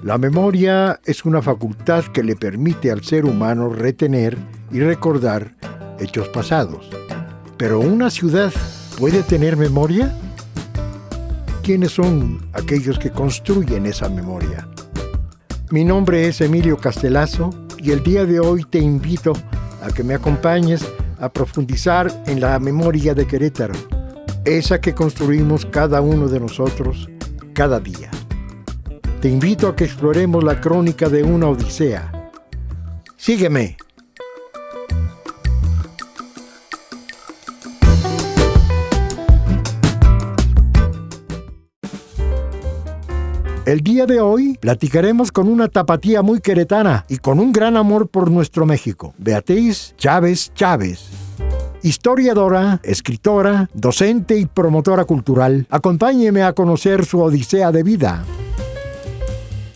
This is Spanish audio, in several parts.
La memoria es una facultad que le permite al ser humano retener y recordar hechos pasados. ¿Pero una ciudad puede tener memoria? ¿Quiénes son aquellos que construyen esa memoria? Mi nombre es Emilio Castelazo y el día de hoy te invito a que me acompañes a profundizar en la memoria de Querétaro, esa que construimos cada uno de nosotros cada día. Te invito a que exploremos la crónica de una odisea. Sígueme. El día de hoy platicaremos con una tapatía muy queretana y con un gran amor por nuestro México, Beatriz Chávez Chávez. Historiadora, escritora, docente y promotora cultural, acompáñeme a conocer su odisea de vida.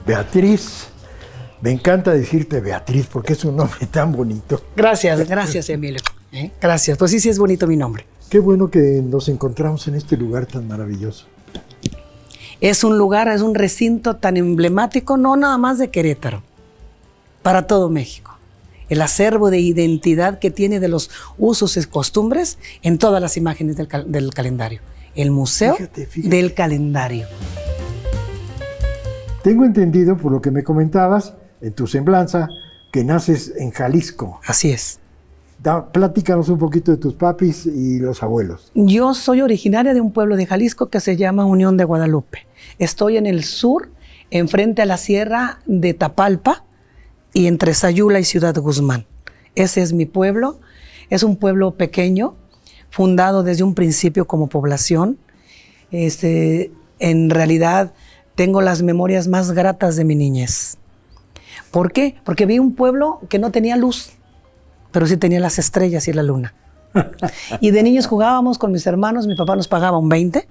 Beatriz, me encanta decirte Beatriz porque es un nombre tan bonito. Gracias, Emilio. Gracias, pues sí es bonito mi nombre. Qué bueno que nos encontramos en este lugar tan maravilloso. Es un lugar, es un recinto tan emblemático, no nada más de Querétaro, para todo México. El acervo de identidad que tiene de los usos y costumbres en todas las imágenes del calendario. El Museo del Calendario. Tengo entendido, por lo que me comentabas, en tu semblanza, que naces en Jalisco. Así es. Platícanos un poquito de tus papis y los abuelos. Yo soy originaria de un pueblo de Jalisco que se llama Unión de Guadalupe. Estoy en el sur, enfrente a la sierra de Tapalpa y entre Sayula y Ciudad Guzmán. Ese es mi pueblo. Es un pueblo pequeño, fundado desde un principio como población. En realidad tengo las memorias más gratas de mi niñez. ¿Por qué? Porque vi un pueblo que no tenía luz, pero sí tenía las estrellas y la luna. Y de niños jugábamos con mis hermanos, mi papá nos pagaba un 20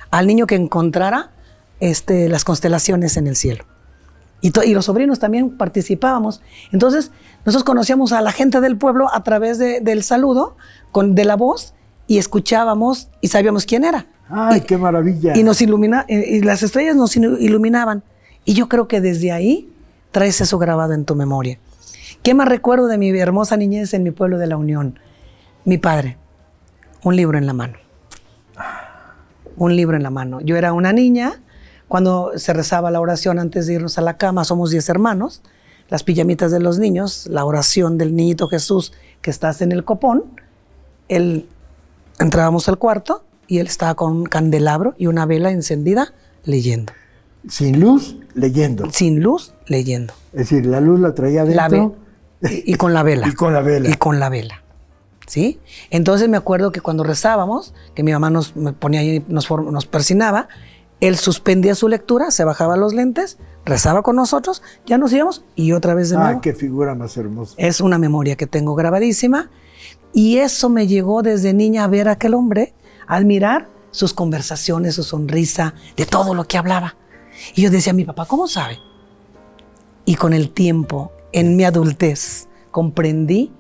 al niño que encontrara las constelaciones en el cielo. Y los sobrinos también participábamos. Entonces, nosotros conocíamos a la gente del pueblo a través del saludo, de la voz, y escuchábamos y sabíamos quién era. ¡Ay, qué maravilla! Y y las estrellas nos iluminaban. Y yo creo que desde ahí traes eso grabado en tu memoria. ¿Qué más recuerdo de mi hermosa niñez en mi pueblo de La Unión? Mi padre, un libro en la mano. Un libro en la mano. Yo era una niña cuando se rezaba la oración antes de irnos a la cama. Somos 10 hermanos, las pijamitas de los niños, la oración del niñito Jesús que estás en el copón. Entrábamos al cuarto y él estaba con un candelabro y una vela encendida leyendo. Sin luz, leyendo. Sin luz, leyendo. Es decir, la luz la traía adentro. Y con la vela. Y con la vela. Y con la vela. ¿Sí? Entonces me acuerdo que cuando rezábamos, que mi mamá nos ponía ahí, nos persinaba, él suspendía su lectura, se bajaba los lentes, rezaba con nosotros, ya nos íbamos y otra vez de nuevo. ¡Ah, qué figura más hermosa! Es una memoria que tengo grabadísima y eso me llegó desde niña a ver a aquel hombre, a admirar sus conversaciones, su sonrisa, de todo lo que hablaba. Y yo decía, mi papá, ¿cómo sabe? Y con el tiempo, en mi adultez, comprendí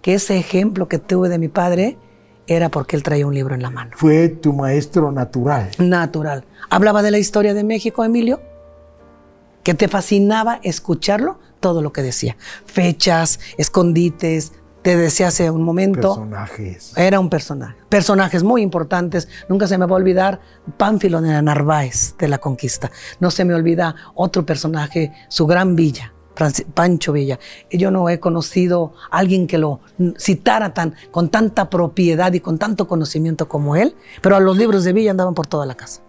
que ese ejemplo que tuve de mi padre era porque él traía un libro en la mano. Fue tu maestro natural. Natural. Hablaba de la historia de México, Emilio, que te fascinaba escucharlo, todo lo que decía. Fechas, escondites, te decía hace un momento. Personajes. Era un personaje. Personajes muy importantes. Nunca se me va a olvidar Pánfilo de Narváez de la Conquista. No se me olvida otro personaje, su gran Villa. Pancho Villa. Yo no he conocido a alguien que lo citara con tanta propiedad y con tanto conocimiento como él, pero los libros de Villa andaban por toda la casa.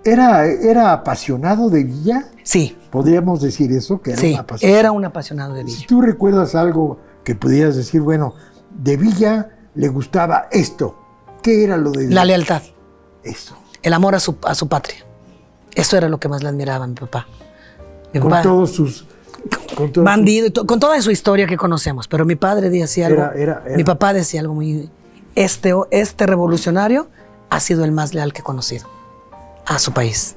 ¿Era apasionado de Villa? Sí. ¿Podríamos decir eso? Que era sí, un apasionado. Era un apasionado de Villa. Si tú recuerdas algo que pudieras decir, bueno, de Villa le gustaba esto. ¿Qué era lo de Villa? La lealtad. Eso. El amor a su patria. Eso era lo que más le admiraba a mi papá. Con todos sus... bandido, con toda su historia que conocemos. Pero mi padre decía algo. Mi papá decía algo muy. Este revolucionario ha sido el más leal que he conocido a su país.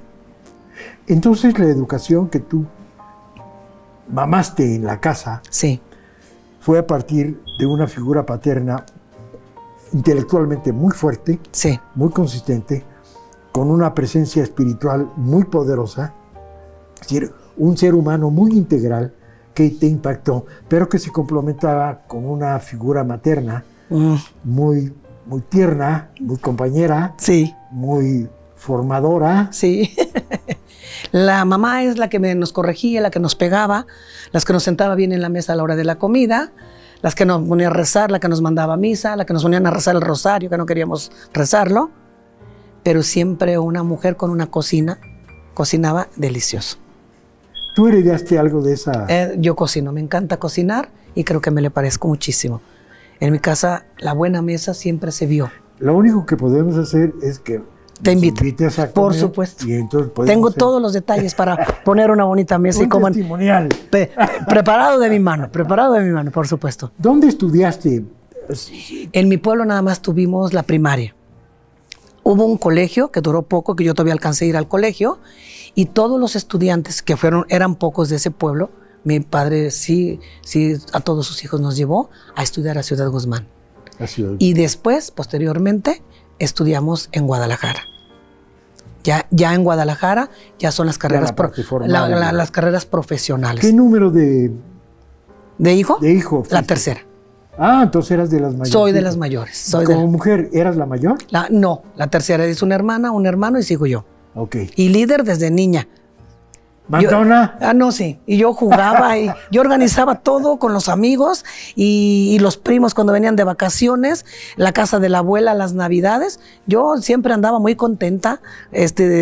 Entonces la educación que tú mamaste en la casa sí. fue a partir de una figura paterna intelectualmente muy fuerte, sí. muy consistente, con una presencia espiritual muy poderosa. Es decir, un ser humano muy integral que te impactó, pero que se complementaba con una figura materna muy, muy tierna, muy compañera, Sí. muy formadora. Sí. La mamá es la que nos corregía, la que nos pegaba, las que nos sentaba bien en la mesa a la hora de la comida, las que nos ponía a rezar, la que nos mandaba a misa, la que nos ponían a rezar el rosario, que no queríamos rezarlo. Pero siempre una mujer con una cocina, cocinaba delicioso. ¿Tú heredaste algo de esa? Yo cocino, me encanta cocinar y creo que me le parezco muchísimo. En mi casa la buena mesa siempre se vio. Lo único que podemos hacer es que te nos invito. invites a comer. Por supuesto. Y entonces tengo todos los detalles para poner una bonita mesa. Un y como testimonial. Preparado de mi mano, por supuesto. ¿Dónde estudiaste? En mi pueblo nada más tuvimos la primaria. Hubo un colegio que duró poco, que yo todavía alcancé a ir al colegio, y todos los estudiantes que eran pocos de ese pueblo, mi padre sí a todos sus hijos nos llevó a estudiar a Ciudad Guzmán. Y después, posteriormente, estudiamos en Guadalajara. Ya en Guadalajara ya son las carreras, las carreras profesionales. ¿Qué número de hijo? De hijo. La tercera. Ah, entonces eras de las mayores. Soy de las mayores. ¿Como mujer eras la mayor? No, la tercera es una hermana, un hermano y sigo yo. Ok. Y líder desde niña. ¿Mandona? No, sí. Y yo jugaba y yo organizaba todo con los amigos y los primos cuando venían de vacaciones, la casa de la abuela, las navidades. Yo siempre andaba muy contenta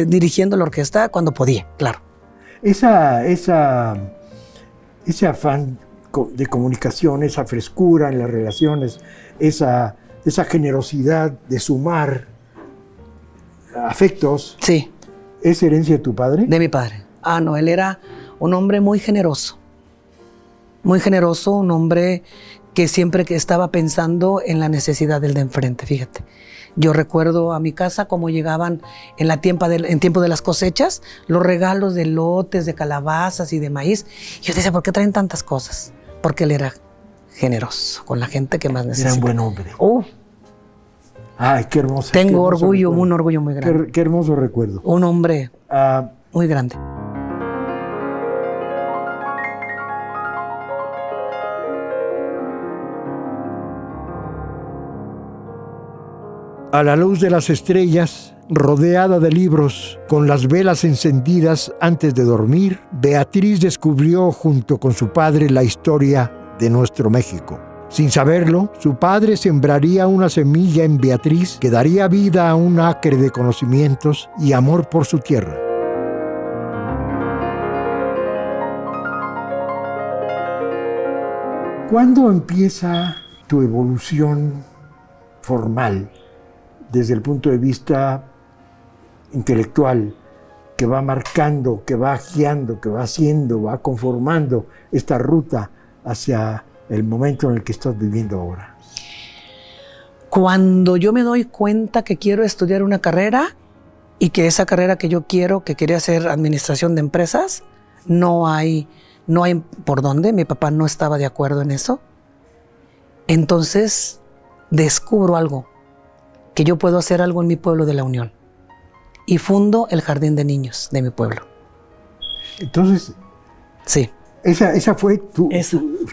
dirigiendo la orquesta cuando podía, claro. Ese afán de comunicación, esa frescura en las relaciones, esa generosidad de sumar afectos. Sí. ¿Es herencia de tu padre? De mi padre. No, él era un hombre muy generoso, un hombre que siempre estaba pensando en la necesidad del de enfrente, fíjate. Yo recuerdo a mi casa cómo llegaban en tiempo de las cosechas los regalos de lotes, de calabazas y de maíz. Yo decía, ¿por qué traen tantas cosas? Porque él era generoso con la gente que más necesita. Era un buen hombre. Ay, qué hermoso. Tengo orgullo, un orgullo muy grande. Qué hermoso recuerdo. Un hombre muy grande. A la luz de las estrellas, rodeada de libros, con las velas encendidas antes de dormir, Beatriz descubrió junto con su padre la historia de nuestro México. Sin saberlo, su padre sembraría una semilla en Beatriz que daría vida a un acre de conocimientos y amor por su tierra. ¿Cuándo empieza tu evolución formal desde el punto de vista intelectual, que va marcando, que va guiando, que va haciendo, va conformando esta ruta hacia el momento en el que estás viviendo ahora? Cuando yo me doy cuenta que quiero estudiar una carrera y que esa carrera que yo quiero, que quería hacer administración de empresas, no hay por dónde, mi papá no estaba de acuerdo en eso. Entonces descubro algo, que yo puedo hacer algo en mi pueblo de La Unión y fundo el jardín de niños de mi pueblo. Entonces, sí. ¿Esa fue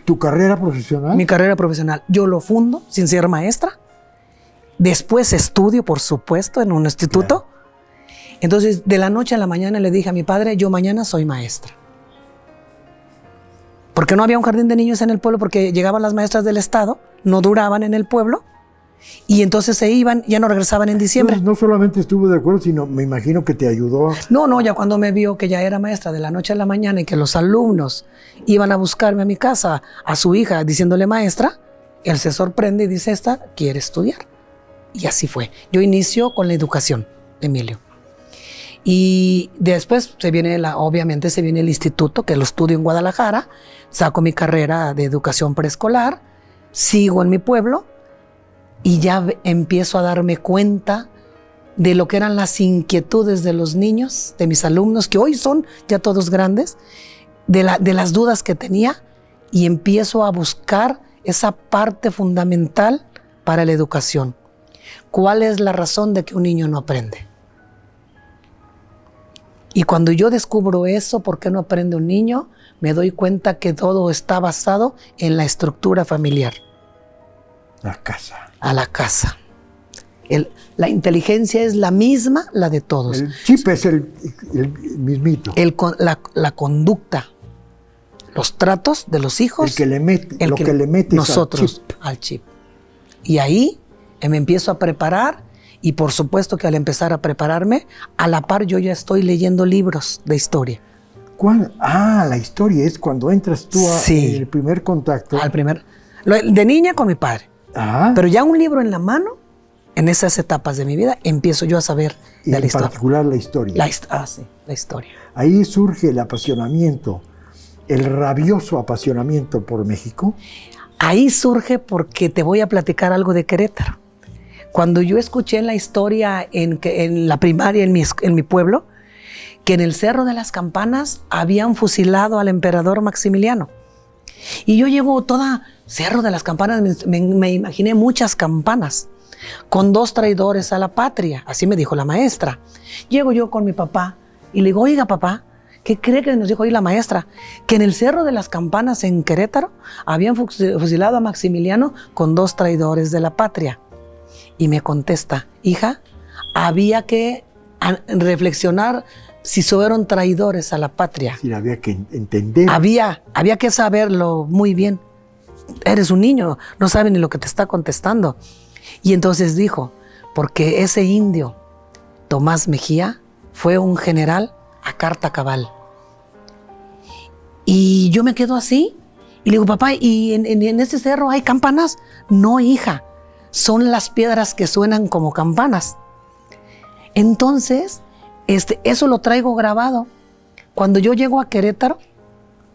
tu carrera profesional? Mi carrera profesional. Yo lo fundo sin ser maestra. Después estudio, por supuesto, en un instituto. Claro. Entonces, de la noche a la mañana le dije a mi padre, yo mañana soy maestra. Porque no había un jardín de niños en el pueblo, porque llegaban las maestras del estado, no duraban en el pueblo, y entonces se iban, ya no regresaban en diciembre. Entonces, no solamente estuvo de acuerdo, sino me imagino que te ayudó. No, ya cuando me vio que ya era maestra de la noche a la mañana y que los alumnos iban a buscarme a mi casa, a su hija, diciéndole maestra, él se sorprende y dice, esta quiere estudiar. Y así fue. Yo inicio con la educación, Emilio. Y después obviamente se viene el instituto, que lo estudio en Guadalajara, saco mi carrera de educación preescolar, sigo en mi pueblo y ya empiezo a darme cuenta de lo que eran las inquietudes de los niños, de mis alumnos, que hoy son ya todos grandes, de las dudas que tenía, y empiezo a buscar esa parte fundamental para la educación. ¿Cuál es la razón de que un niño no aprende? Y cuando yo descubro eso, ¿por qué no aprende un niño? Me doy cuenta que todo está basado en la estructura familiar. La casa. A la casa. La inteligencia es la misma, la de todos. El chip es el mismito. La conducta, los tratos de los hijos. El que le mete, lo que le metes nosotros al chip. Y ahí me empiezo a preparar, y por supuesto que al empezar a prepararme, a la par yo ya estoy leyendo libros de historia. La historia es cuando entras tú en el primer contacto. De niña con mi padre. Ah. Pero ya un libro en la mano, en esas etapas de mi vida, empiezo yo a saber de la historia. En particular la historia. Sí, la historia. Ahí surge el apasionamiento, el rabioso apasionamiento por México. Ahí surge porque te voy a platicar algo de Querétaro. Cuando yo escuché la historia en la primaria en mi pueblo, que en el Cerro de las Campanas habían fusilado al emperador Maximiliano. Y yo llego toda Cerro de las Campanas, me imaginé muchas campanas con 2 traidores a la patria, así me dijo la maestra. Llego yo con mi papá y le digo, oiga papá, ¿qué cree que nos dijo hoy la maestra? Que en el Cerro de las Campanas en Querétaro habían fusilado a Maximiliano con 2 traidores de la patria. Y me contesta, hija, había que reflexionar si fueron traidores a la patria. Sí, había que entender. Había que saberlo muy bien. Eres un niño, no sabes ni lo que te está contestando. Y entonces dijo, porque ese indio, Tomás Mejía, fue un general a carta cabal. Y yo me quedo así, y le digo, papá, ¿y en ese cerro hay campanas? No, hija, son las piedras que suenan como campanas. Entonces, eso lo traigo grabado. Cuando yo llego a Querétaro,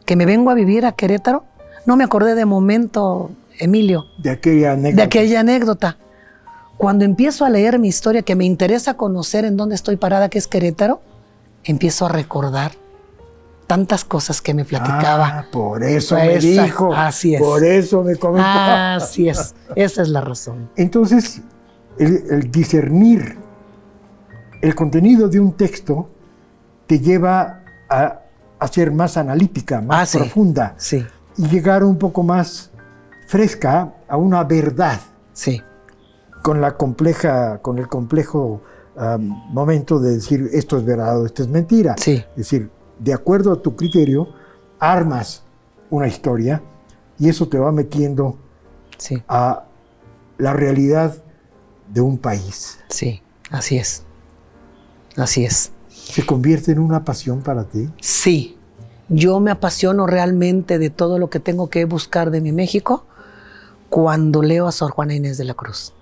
que me vengo a vivir a Querétaro, no me acordé de momento, Emilio. De aquella anécdota. De aquella anécdota. Cuando empiezo a leer mi historia, que me interesa conocer en dónde estoy parada, que es Querétaro, empiezo a recordar tantas cosas que me platicaba. Por eso me dijo. Así es. Por eso me comentó. Así es. Esa es la razón. Entonces, el discernir el contenido de un texto te lleva a ser más analítica, más profunda. Sí. Y llegar un poco más fresca a una verdad. Sí. Con el complejo momento de decir esto es verdad o esto es mentira. Sí. Es decir, de acuerdo a tu criterio, armas una historia y eso te va metiendo a la realidad de un país. Sí, así es. Así es. ¿Se convierte en una pasión para ti? Sí. Yo me apasiono realmente de todo lo que tengo que buscar de mi México cuando leo a Sor Juana Inés de la Cruz.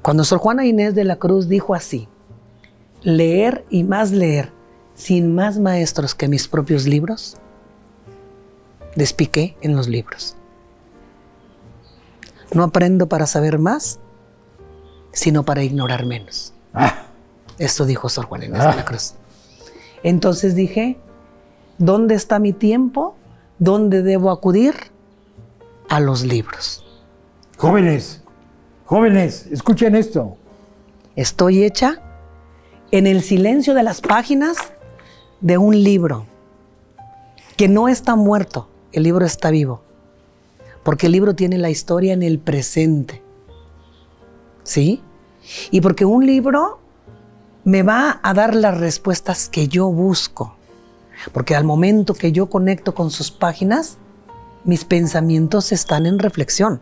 Cuando Sor Juana Inés de la Cruz dijo así, leer y más leer, sin más maestros que mis propios libros, despiqué en los libros. No aprendo para saber más, sino para ignorar menos. Esto dijo Sor Juana Inés de la Cruz. Entonces dije, ¿dónde está mi tiempo? ¿Dónde debo acudir? A los libros. Jóvenes, escuchen esto. Estoy hecha en el silencio de las páginas de un libro que no está muerto, el libro está vivo, porque el libro tiene la historia en el presente, ¿sí? Y porque un libro me va a dar las respuestas que yo busco, porque al momento que yo conecto con sus páginas, mis pensamientos están en reflexión,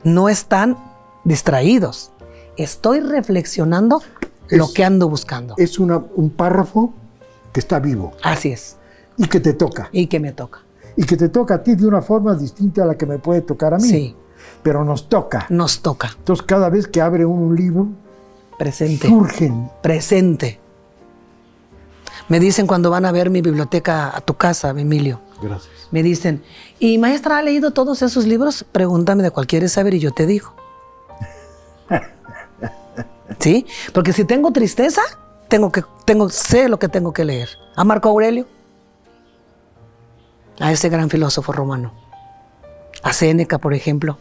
no están distraídos, estoy reflexionando lo que ando buscando. Es un párrafo que está vivo. Así es. Y que te toca. Y que me toca. Y que te toca a ti de una forma distinta a la que me puede tocar a mí. Sí. Pero nos toca. Nos toca. Entonces, cada vez que abre un libro, presente. Surgen. Presente. Me dicen cuando van a ver mi biblioteca a tu casa, Emilio. Gracias. Me dicen, ¿y maestra ha leído todos esos libros? Pregúntame de cuál quieres saber y yo te digo. ¿Sí? Porque si tengo tristeza, sé lo que tengo que leer. A Marco Aurelio, a ese gran filósofo romano, a Séneca, por ejemplo.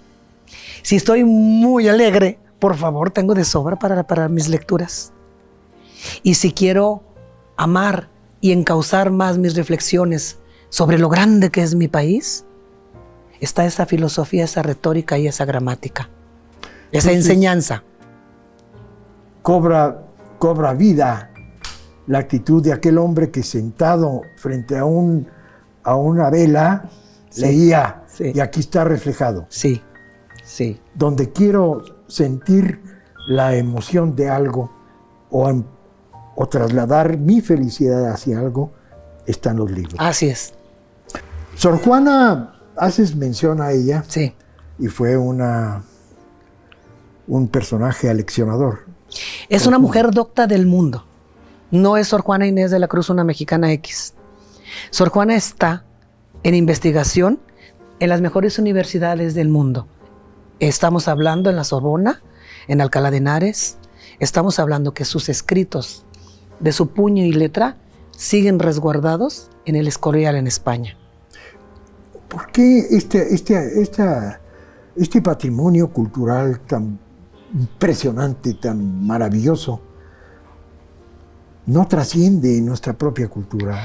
Si estoy muy alegre, por favor, tengo de sobra para mis lecturas. Y si quiero amar y encauzar más mis reflexiones sobre lo grande que es mi país, está esa filosofía, esa retórica y esa gramática, esa enseñanza. Cobra vida la actitud de aquel hombre que sentado frente a una vela leía, y aquí está reflejado. Sí, sí. Donde quiero sentir la emoción de algo o trasladar mi felicidad hacia algo, están los libros. Así es. Sor Juana, haces mención a ella. Sí. Y fue un personaje aleccionador. Es una mujer docta del mundo. No es Sor Juana Inés de la Cruz, una mexicana X. Sor Juana está en investigación en las mejores universidades del mundo. Estamos hablando en la Sorbona, en Alcalá de Henares. Estamos hablando que sus escritos de su puño y letra siguen resguardados en el Escorial en España. ¿Por qué este patrimonio cultural tan impresionante, tan maravilloso, no trasciende nuestra propia cultura?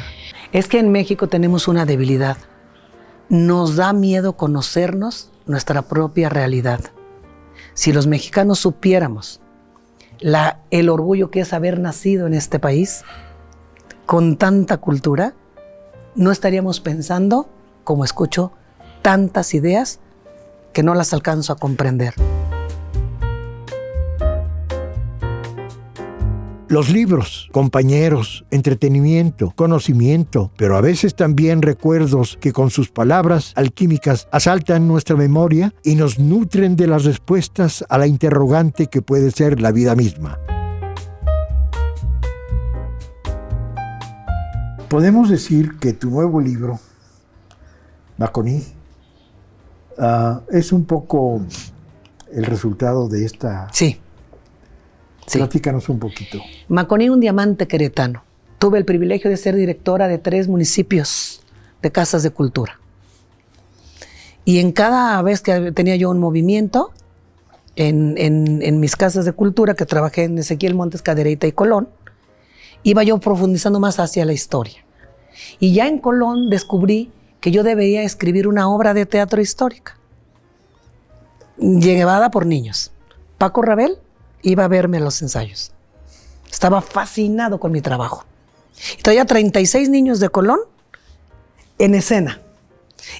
Es que en México tenemos una debilidad. Nos da miedo conocernos nuestra propia realidad. Si los mexicanos supiéramos el orgullo que es haber nacido en este país, con tanta cultura, no estaríamos pensando, como escucho, tantas ideas que no las alcanzo a comprender. Los libros, compañeros, entretenimiento, conocimiento, pero a veces también recuerdos que con sus palabras alquímicas asaltan nuestra memoria y nos nutren de las respuestas a la interrogante que puede ser la vida misma. Podemos decir que tu nuevo libro, Maconí, es un poco el resultado de esta... Sí. Sí. Platícanos un poquito. Maconí, un diamante queretano. Tuve el privilegio de ser directora de 3 municipios de casas de cultura. Y en cada vez que tenía yo un movimiento, en mis casas de cultura, que trabajé en Ezequiel Montes, Cadereyta y Colón, iba yo profundizando más hacia la historia. Y ya en Colón descubrí que yo debería escribir una obra de teatro histórica, llevada por niños. Paco Rabel iba a verme a los ensayos. Estaba fascinado con mi trabajo. Y traía 36 niños de Colón en escena.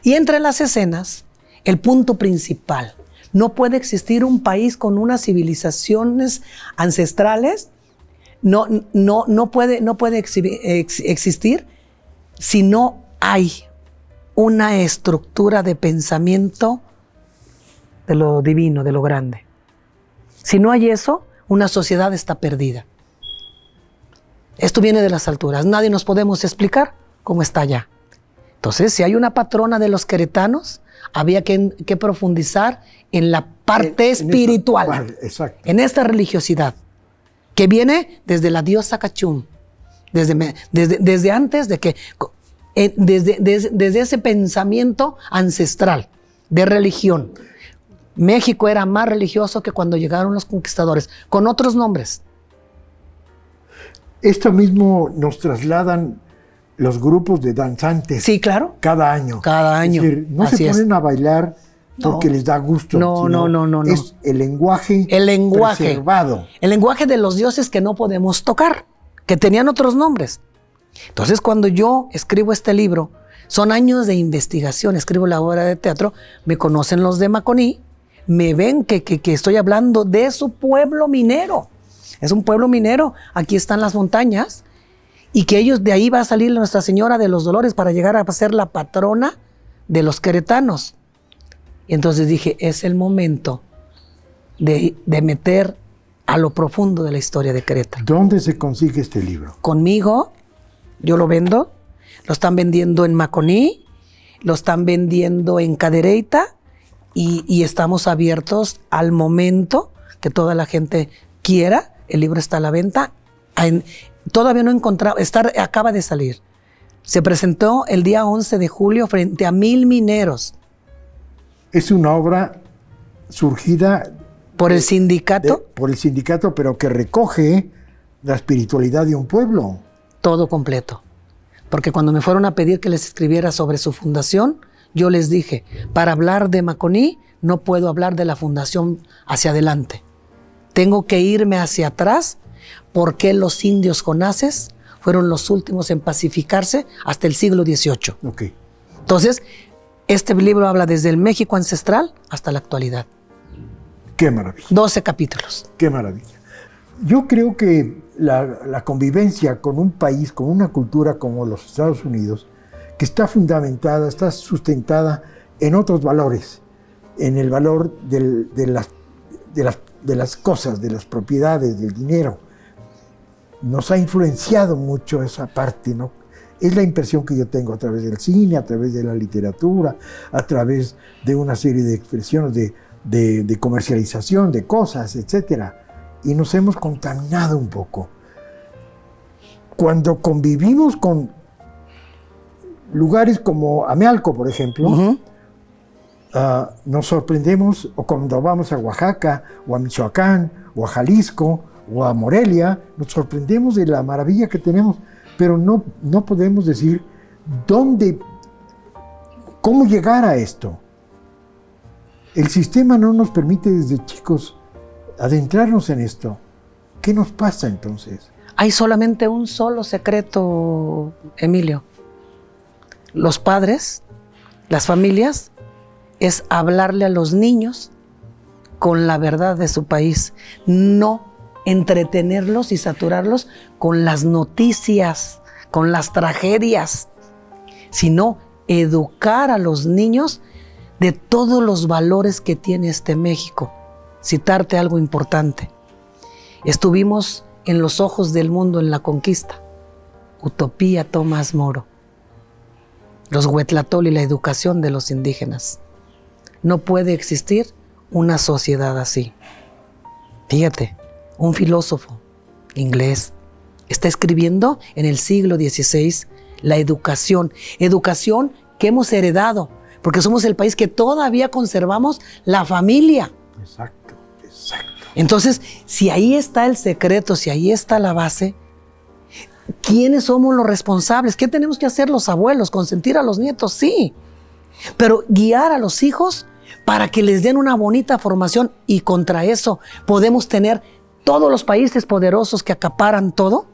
Y entre las escenas, el punto principal: no puede existir un país con unas civilizaciones ancestrales, no puede existir si no hay una estructura de pensamiento de lo divino, de lo grande. Si no hay eso, una sociedad está perdida. Esto viene de las alturas. Nadie nos podemos explicar cómo está allá. Entonces, si hay una patrona de los queretanos, había que profundizar en la parte espiritual, en esta religiosidad, que viene desde la diosa Cachún, desde antes de que, desde ese pensamiento ancestral de religión. México era más religioso que cuando llegaron los conquistadores, con otros nombres. Esto mismo nos trasladan los grupos de danzantes. Sí, claro. Cada año. Cada año. Es decir, no se ponen a bailar porque les da gusto. No. Es el lenguaje preservado. El lenguaje de los dioses que no podemos tocar, que tenían otros nombres. Entonces, cuando yo escribo este libro, son años de investigación, escribo la obra de teatro, me conocen los de Maconí, me ven que estoy hablando de su pueblo minero. Es un pueblo minero, aquí están las montañas, y que ellos, de ahí va a salir Nuestra Señora de los Dolores para llegar a ser la patrona de los queretanos. Y entonces dije, es el momento de meter a lo profundo de la historia de Querétaro. ¿Dónde se consigue este libro? Conmigo, yo lo vendo, lo están vendiendo en Maconí, lo están vendiendo en Cadereyta, y estamos abiertos al momento que toda la gente quiera. El libro está a la venta. Todavía no he encontrado, acaba de salir. Se presentó el día 11 de julio frente a 1000 mineros. Es una obra surgida por el sindicato. Por el sindicato, pero que recoge la espiritualidad de un pueblo. Todo completo. Porque cuando me fueron a pedir que les escribiera sobre su fundación, yo les dije, para hablar de Maconí, no puedo hablar de la fundación hacia adelante. Tengo que irme hacia atrás, porque los indios conaces fueron los últimos en pacificarse hasta el siglo XVIII. Okay. Entonces, este libro habla desde el México ancestral hasta la actualidad. ¡Qué maravilla! 12 capítulos. ¡Qué maravilla! Yo creo que la convivencia con un país, con una cultura como los Estados Unidos, que está fundamentada, está sustentada en otros valores, en el valor de las cosas, de las propiedades, del dinero. Nos ha influenciado mucho esa parte, ¿no? Es la impresión que yo tengo a través del cine, a través de la literatura, a través de una serie de expresiones de comercialización de cosas, etc. Y nos hemos contaminado un poco. Cuando convivimos con lugares como Amealco, por ejemplo, nos sorprendemos, o cuando vamos a Oaxaca, o a Michoacán, o a Jalisco, o a Morelia, nos sorprendemos de la maravilla que tenemos, pero no podemos decir cómo llegar a esto. El sistema no nos permite desde chicos adentrarnos en esto. ¿Qué nos pasa entonces? Hay solamente un solo secreto, Emilio. Los padres, las familias, es hablarle a los niños con la verdad de su país, no entretenerlos y saturarlos con las noticias, con las tragedias, sino educar a los niños de todos los valores que tiene este México. Citarte algo importante. Estuvimos en los ojos del mundo en la conquista. Utopía Tomás Moro. Los Huetlatol y la educación de los indígenas. No puede existir una sociedad así. Fíjate, un filósofo inglés está escribiendo en el siglo XVI la educación que hemos heredado, porque somos el país que todavía conservamos la familia. Exacto, exacto. Entonces, si ahí está el secreto, si ahí está la base, ¿quiénes somos los responsables? ¿Qué tenemos que hacer los abuelos? ¿Consentir a los nietos? Sí. Pero guiar a los hijos para que les den una bonita formación, y contra eso podemos tener todos los países poderosos que acaparan todo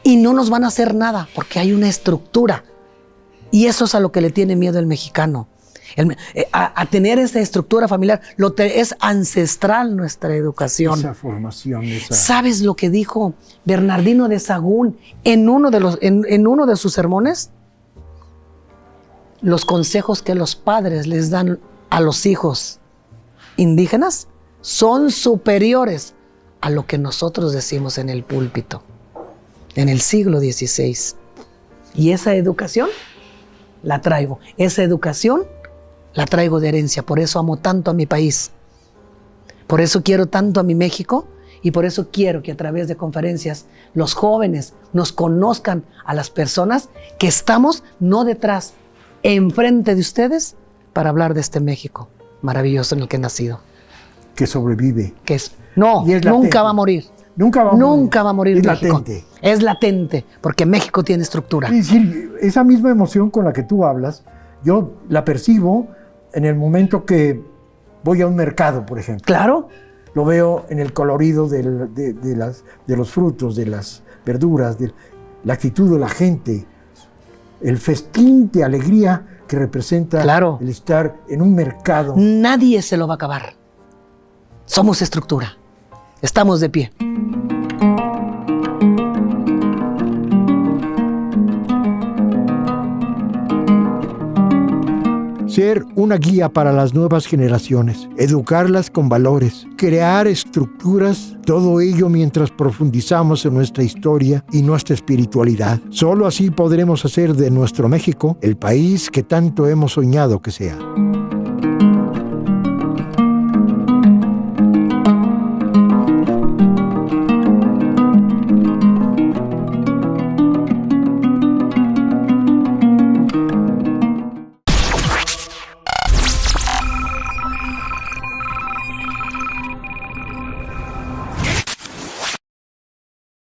y no nos van a hacer nada porque hay una estructura. Y eso es a lo que le tiene miedo el mexicano. A tener esa estructura familiar, es ancestral nuestra educación. Esa formación. ¿Sabes lo que dijo Bernardino de Sahagún en uno de sus sermones? Los consejos que los padres les dan a los hijos indígenas son superiores a lo que nosotros decimos en el púlpito, en el siglo XVI. Y esa educación la traigo. Esa educación la traigo de herencia. Por eso amo tanto a mi país. Por eso quiero tanto a mi México. Y por eso quiero que a través de conferencias los jóvenes nos conozcan a las personas que estamos no detrás, enfrente de ustedes, para hablar de este México maravilloso en el que he nacido. Que sobrevive. Nunca va a morir. Nunca va a morir. Nunca va a morir México. Latente. Es latente, porque México tiene estructura. Es decir, esa misma emoción con la que tú hablas, yo la percibo en el momento que voy a un mercado, por ejemplo. Claro. Lo veo en el colorido de los frutos, de las verduras, de la actitud de la gente, el festín de alegría que representa el estar en un mercado. Nadie se lo va a acabar. Somos estructura. Estamos de pie. Ser una guía para las nuevas generaciones, educarlas con valores, crear estructuras, todo ello mientras profundizamos en nuestra historia y nuestra espiritualidad. Solo así podremos hacer de nuestro México el país que tanto hemos soñado que sea.